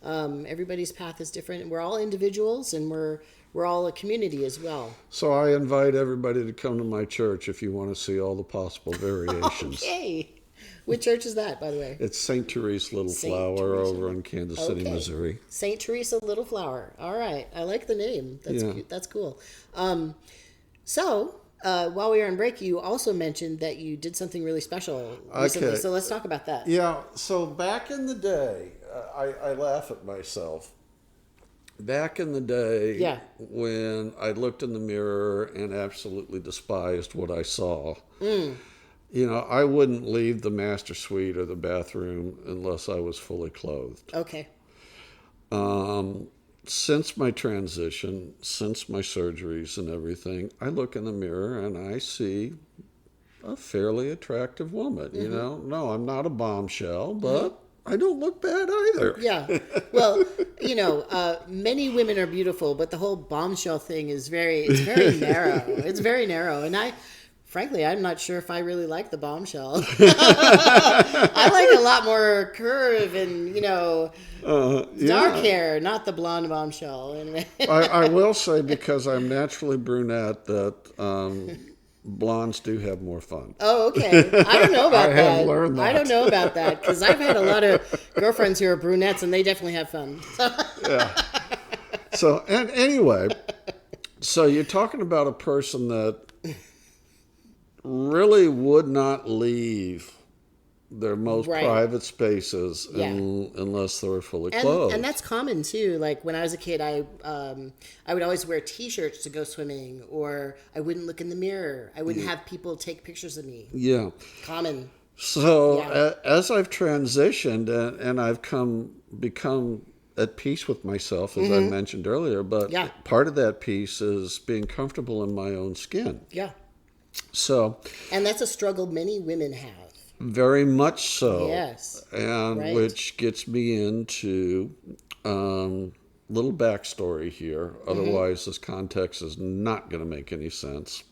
Everybody's path is different, and we're all individuals, and we're all a community as well. So I invite everybody to come to my church if you want to see all the possible variations. Okay. What church is that, by the way? It's St. Teresa Little Flower over in Kansas City, Missouri. St. Teresa Little Flower. All right. I like the name. That's cool. While we were on break, you also mentioned that you did something really special recently. Okay. So let's talk about that. Yeah. So back in the day, I laugh at myself. Back in the day, when I looked in the mirror and absolutely despised what I saw, I wouldn't leave the master suite or the bathroom unless I was fully clothed. Okay. Since my transition, since my surgeries and everything, I look in the mirror and I see a fairly attractive woman. No, I'm not a bombshell, but I don't look bad either. Yeah. Well, many women are beautiful, but the whole bombshell thing is very narrow. It's very narrow. And frankly, I'm not sure if I really like the bombshell. I like a lot more curve and, dark hair, not the blonde bombshell. Anyway. I will say, because I'm naturally brunette, that blondes do have more fun. Oh, okay. I don't know about that. I have learned that. I don't know about that, because I've had a lot of girlfriends who are brunettes, and they definitely have fun. Yeah. So, and anyway, so you're talking about a person that really would not leave their most private spaces unless they were fully clothed. And that's common too. Like when I was a kid, I would always wear T-shirts to go swimming, or I wouldn't look in the mirror. I wouldn't have people take pictures of me. Yeah. Common. So as I've transitioned and I've become at peace with myself, as I mentioned earlier, but part of that peace is being comfortable in my own skin. Yeah. So, and that's a struggle many women have. Very much so. Yes. And which gets me into little backstory here. Otherwise, this context is not going to make any sense.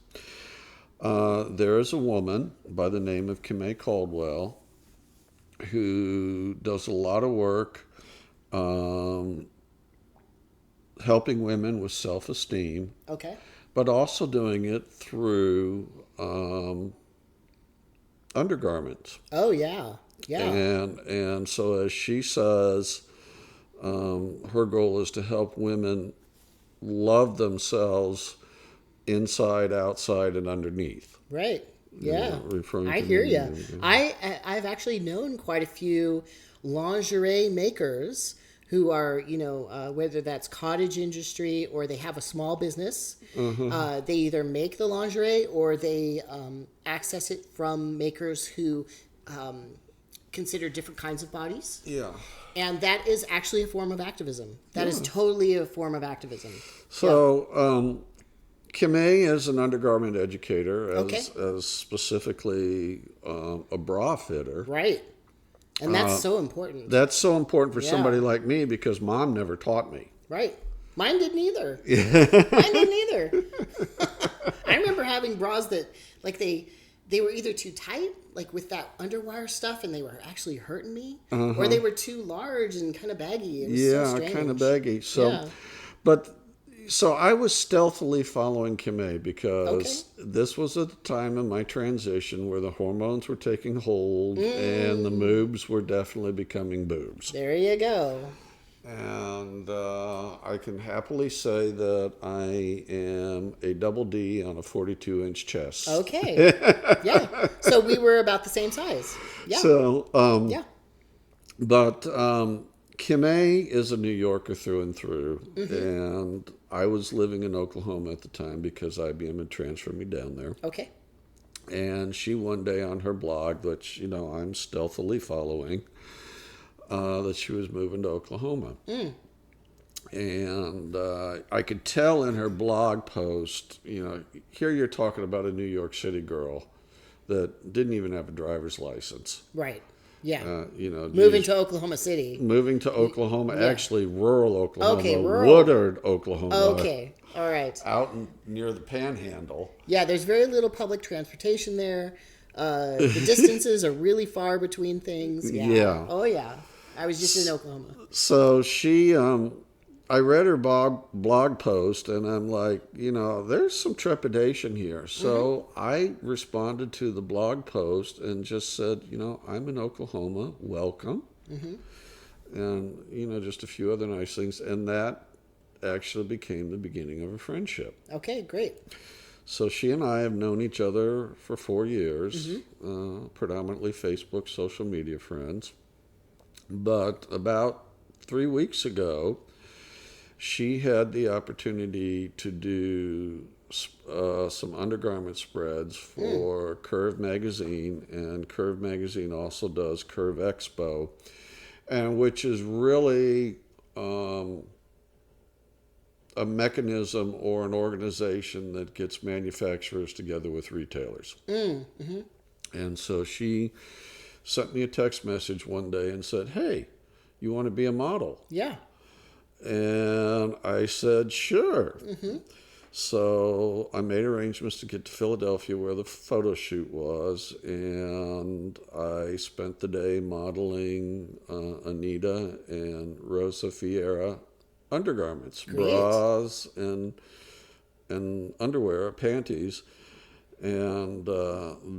There is a woman by the name of Kimay Caldwell who does a lot of work helping women with self-esteem. Okay. But also doing it through undergarments. Oh, yeah. Yeah. And so, as she says, her goal is to help women love themselves inside, outside, and underneath. Right. Yeah. I hear you. I've actually known quite a few lingerie makers who are, whether that's cottage industry or they have a small business. They either make the lingerie or they access it from makers who consider different kinds of bodies. Yeah. And that is actually a form of activism. That is totally a form of activism. So, Kimay is an undergarment educator, as specifically a bra fitter. Right. And that's so important. That's so important for somebody like me because Mom never taught me. Right. Mine didn't either. Mine didn't either. I remember having bras that, like, they were either too tight, like with that underwire stuff, and they were actually hurting me, or they were too large and kind of baggy. It was so strange. Kind of baggy. So, So I was stealthily following Kim because this was at the time in my transition where the hormones were taking hold and the moobs were definitely becoming boobs. There you go. And I can happily say that I am a double D on a 42-inch chest. Okay. Yeah. So we were about the same size. Yeah. So, But Kim is a New Yorker through and through. And I was living in Oklahoma at the time because IBM had transferred me down there. Okay. And she one day on her blog, which, I'm stealthily following, that she was moving to Oklahoma. And I could tell in her blog post, here you're talking about a New York City girl that didn't even have a driver's license. Right. Yeah. Moving to Oklahoma City. Moving to Oklahoma, actually rural Oklahoma, Okay, rural. Woodard, Oklahoma. Okay. All right. Out near the Panhandle. Yeah, there's very little public transportation there. The distances are really far between things. Yeah. Oh, yeah. I was just in Oklahoma. So she, I read her blog post, and I'm like, there's some trepidation here. So I responded to the blog post and just said, I'm in Oklahoma, welcome. And, just a few other nice things. And that actually became the beginning of a friendship. Okay, great. So she and I have known each other for 4 years, predominantly Facebook social media friends. But about 3 weeks ago, she had the opportunity to do some undergarment spreads for Curve Magazine, and Curve Magazine also does Curve Expo, and which is really a mechanism or an organization that gets manufacturers together with retailers. And so she sent me a text message one day and said, hey, you want to be a model? Yeah. And I said, sure. So I made arrangements to get to Philadelphia where the photo shoot was, and I spent the day modeling Anita and Rosa Fiera undergarments, bras and underwear, panties. And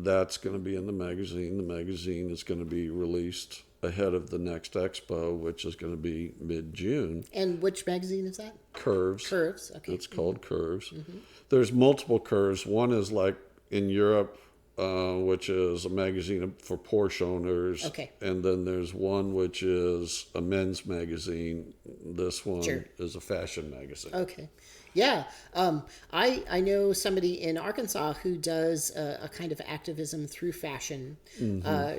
that's going to be in the magazine. The magazine is going to be released ahead of the next expo, which is going to be mid-June. And which magazine is that? Curves. Curves, okay. It's called Curves. There's multiple Curves. One is like in Europe, which is a magazine for Porsche owners. Okay. And then there's one which is a men's magazine. This one is a fashion magazine. Okay. Yeah. I know somebody in Arkansas who does a kind of activism through fashion.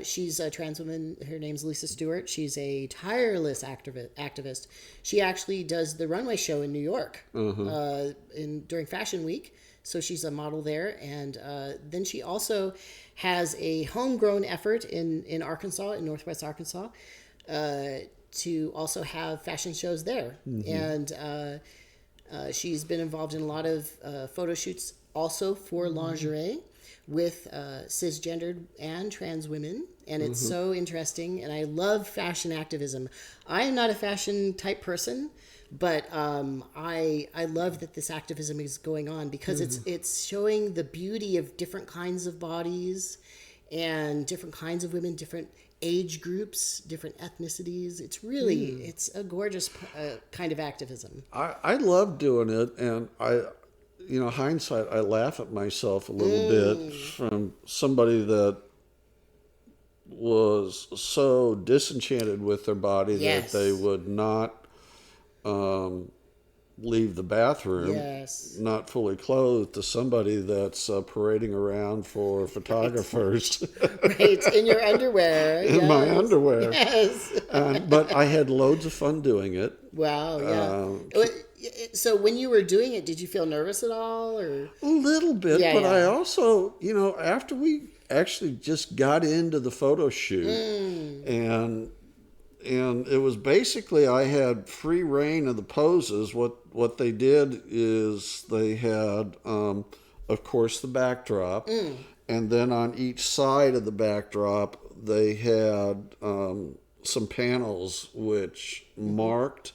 She's a trans woman. Her name's Lisa Stewart. She's a tireless activist. She actually does the runway show in New York during Fashion Week. So she's a model there. And then she also has a homegrown effort in Arkansas, in Northwest Arkansas, to also have fashion shows there. And she's been involved in a lot of photo shoots also for lingerie with cisgendered and trans women. And it's so interesting. And I love fashion activism. I am not a fashion type person, but I love that this activism is going on because it's showing the beauty of different kinds of bodies and different kinds of women, different age groups, different ethnicities. It's really, it's a gorgeous kind of activism. I love doing it, and hindsight, I laugh at myself a little bit from somebody that was so disenchanted with their body that they would not leave the bathroom, not fully clothed, to somebody that's parading around for photographers. Right, in your underwear. In my underwear. Yes. But I had loads of fun doing it. Wow, yeah. So when you were doing it, did you feel nervous at all? Or a little bit, but I also, after we actually just got into the photo shoot, and it was basically, I had free reign of the poses. What they did is they had, of course, the backdrop, and then on each side of the backdrop they had some panels which marked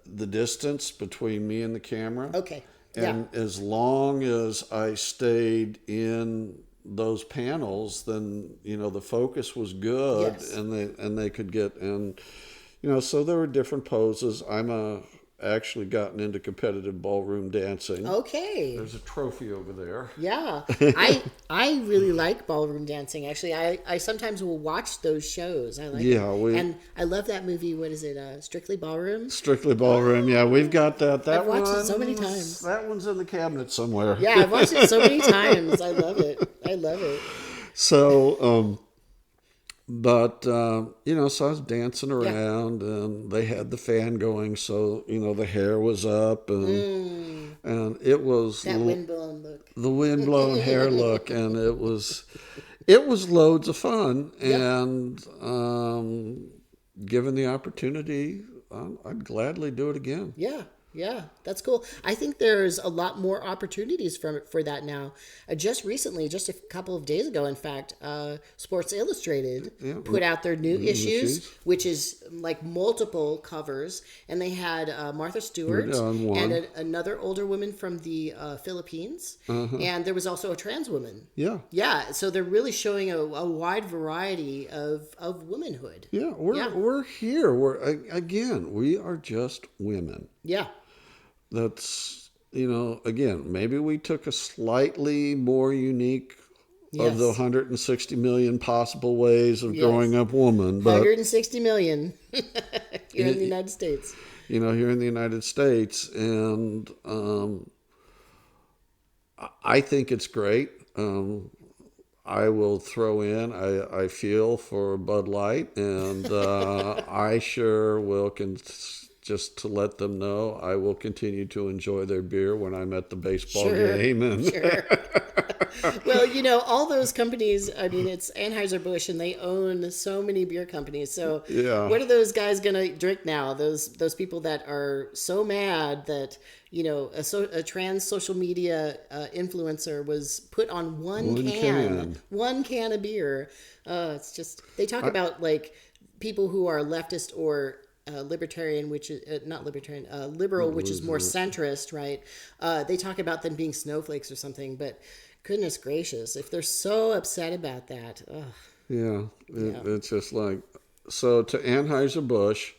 the distance between me and the camera. Okay. And as long as I stayed in those panels, then the focus was good. Yes. and they could get, and so there were different poses. I'm actually gotten into competitive ballroom dancing. Okay. There's a trophy over there. Yeah. I really like ballroom dancing. Actually, I sometimes will watch those shows. I like it. And I love that movie. What is it? Strictly Ballroom? Strictly Ballroom. Yeah, we've got that. I've watched it so many times. That one's in the cabinet somewhere. Yeah, I've watched it so many times. I love it. So, but, so I was dancing around, and they had the fan going, so, the hair was up, and it was... That windblown look. The windblown hair look, and it was loads of fun, and given the opportunity, I'd gladly do it again. Yeah, that's cool. I think there's a lot more opportunities for that now. Just recently, just a couple of days ago, in fact, Sports Illustrated put out their new issues, which is like multiple covers, and they had Martha Stewart and another older woman from the Philippines, and there was also a trans woman. Yeah. So they're really showing a wide variety of womanhood. Yeah, we're here. We are just women. Yeah. That's, again, maybe we took a slightly more unique of the 160 million possible ways of growing up woman. But 160 million here in the United States. Here in the United States. And I think it's great. I will throw in, I feel for Bud Light, and I sure will just to let them know, I will continue to enjoy their beer when I'm at the baseball game. And Sure. Well, all those companies, I mean, it's Anheuser-Busch, and they own so many beer companies. So what are those guys going to drink now? Those people that are so mad that, a trans social media influencer was put on one can of beer. It's just, they talk about like people who are leftist or libertarian, which is not libertarian, liberal, which is more centrist, right? They talk about them being snowflakes or something, but goodness gracious, if they're so upset about that, it's just like, so to Anheuser-Busch,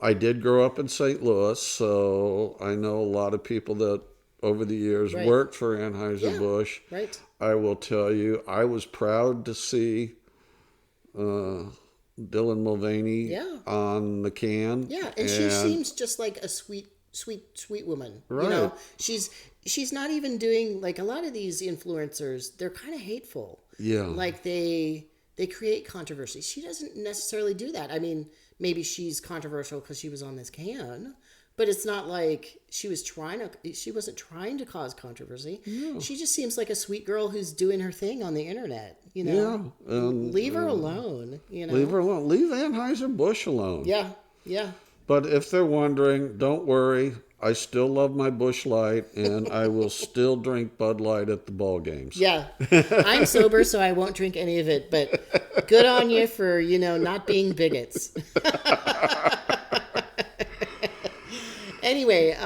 I did grow up in St. Louis, so I know a lot of people that over the years worked for Anheuser-Busch. Yeah, right. I will tell you, I was proud to see Dylan Mulvaney on the can. Yeah, and she seems just like a sweet woman. Right. She's not even doing, like, a lot of these influencers, they're kind of hateful. Yeah. Like they create controversy. She doesn't necessarily do that. I mean, maybe she's controversial because she was on this can, but it's not like she wasn't trying to cause controversy. No. She just seems like a sweet girl who's doing her thing on the internet, Yeah. Leave her alone, Leave her alone. Leave Anheuser-Busch alone. Yeah. But if they're wondering, don't worry. I still love my Busch Light, and I will still drink Bud Light at the ball games. Yeah. I'm sober, so I won't drink any of it, but good on you for, not being bigots. Anyway,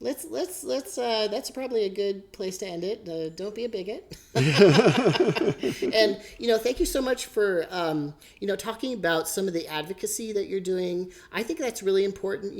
let's that's probably a good place to end it. Don't be a bigot. And thank you so much for talking about some of the advocacy that you're doing. I think that's really important.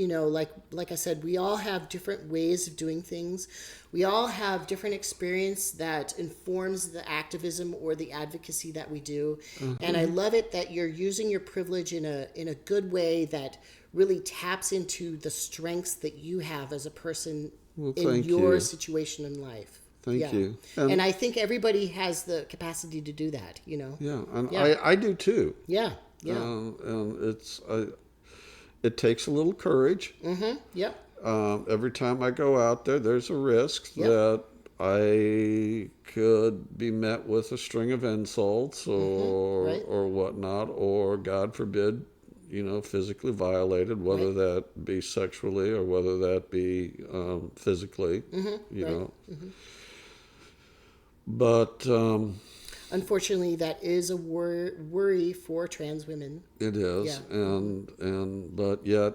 Like I said, we all have different ways of doing things. We all have different experience that informs the activism or the advocacy that we do. Mm-hmm. And I love it that you're using your privilege in a good way that really taps into the strengths that you have as a person in your situation in life. Thank you. And I think everybody has the capacity to do that, Yeah, and I do too. Yeah. And it takes a little courage. Mm-hmm. Yep. Every time I go out there, there's a risk that I could be met with a string of insults Right. or whatnot, or God forbid, physically violated, whether Right. that be sexually or whether that be physically, Right. But Unfortunately, that is a worry for trans women. it is, Yeah. but yet,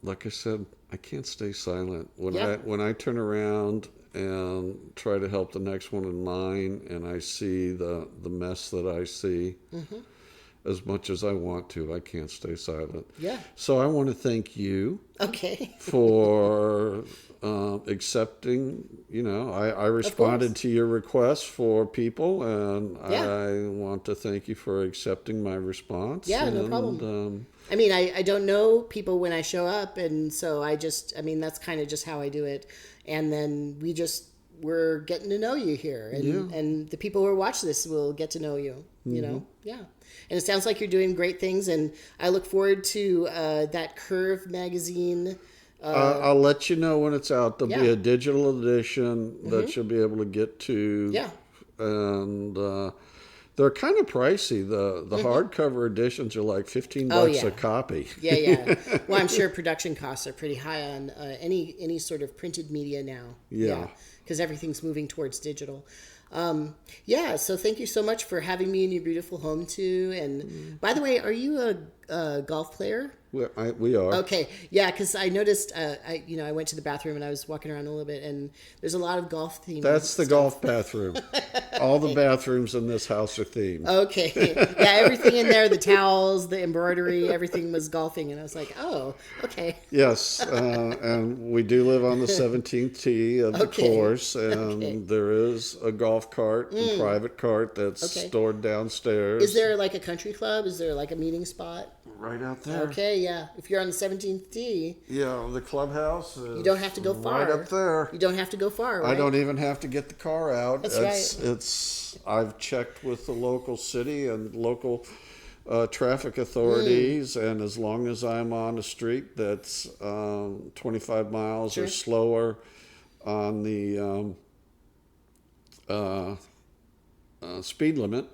like I said, I can't stay silent Yeah. when I turn around and try to help the next one in line, and I see the mess that I see. As much as I want to, I can't stay silent. Yeah. So I want to thank you Okay. for accepting. I responded to your request for people, and Yeah. I want to thank you for accepting my response. Yeah, no problem. I mean, I don't know people when I show up, and so that's kind of just how I do it. And then we're getting to know you here, and the people who watch this will get to know you. Yeah. And it sounds like you're doing great things, and I look forward to that Curve magazine. I'll let you know when it's out. There'll be Yeah. a digital edition that you'll be able to get to. Yeah. And they're kind of pricey. The hardcover editions are like $15 yeah. a copy. Yeah. Well, I'm sure production costs are pretty high on any sort of printed media now. Yeah. Because everything's moving towards digital. So thank you so much for having me in your beautiful home too. And by the way, are you a golf player? We are. Okay, yeah, because I noticed, I went to the bathroom and I was walking around a little bit, and there's a lot of golf themed. That's the golf bathroom. All the bathrooms in this house are themed. Okay, yeah, everything in there, the towels, the embroidery, everything was golfing, and I was like, oh, okay. Yes, and we do live on the 17th tee of the course, and there is a golf cart, a private cart that's stored downstairs. Is there like a country club? Is there like a meeting spot? Right out there. Okay, yeah. If you're on the 17th tee, the clubhouse is you don't have to go far. right up there. You don't have to go far, right? I don't even have to get the car out. That's right. I've checked with the local city and local traffic authorities, and as long as I'm on a street that's 25 miles or slower on the speed limit,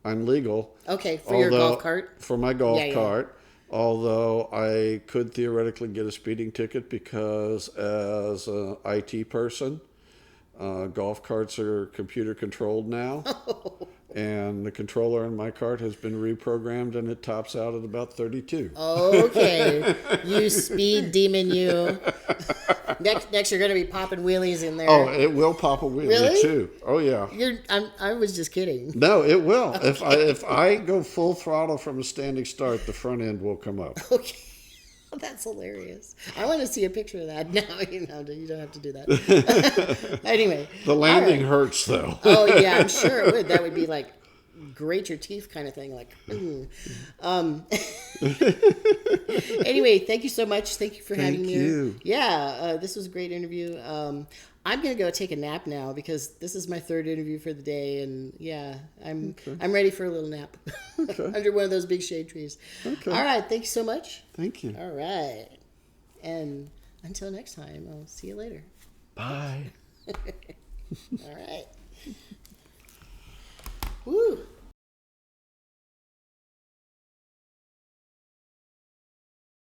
I'm legal. Okay, for your golf cart? For my golf cart. Although I could theoretically get a speeding ticket because as an IT person, golf carts are computer controlled now. And the controller in my cart has been reprogrammed, and it tops out at about 32. Okay. You speed demon, you. Next you're going to be popping wheelies in there. Oh, it will pop a wheelie Really? too. Oh yeah. I was just kidding. No, it will. Okay. If I go full throttle from a standing start, the front end will come up. Okay. That's hilarious. I want to see a picture of that. No, you don't have to do that. Anyway. The landing hurts though. Oh yeah, I'm sure it would. That would be like grate your teeth kind of thing. Like, Anyway, thank you so much. Thank you for having me. Thank you. Yeah, this was a great interview. I'm gonna go take a nap now because this is my third interview for the day, and I'm ready for a little nap under one of those big shade trees. Okay. All right, thank you so much. Thank you. All right, and until next time, I'll see you later. Bye. All right.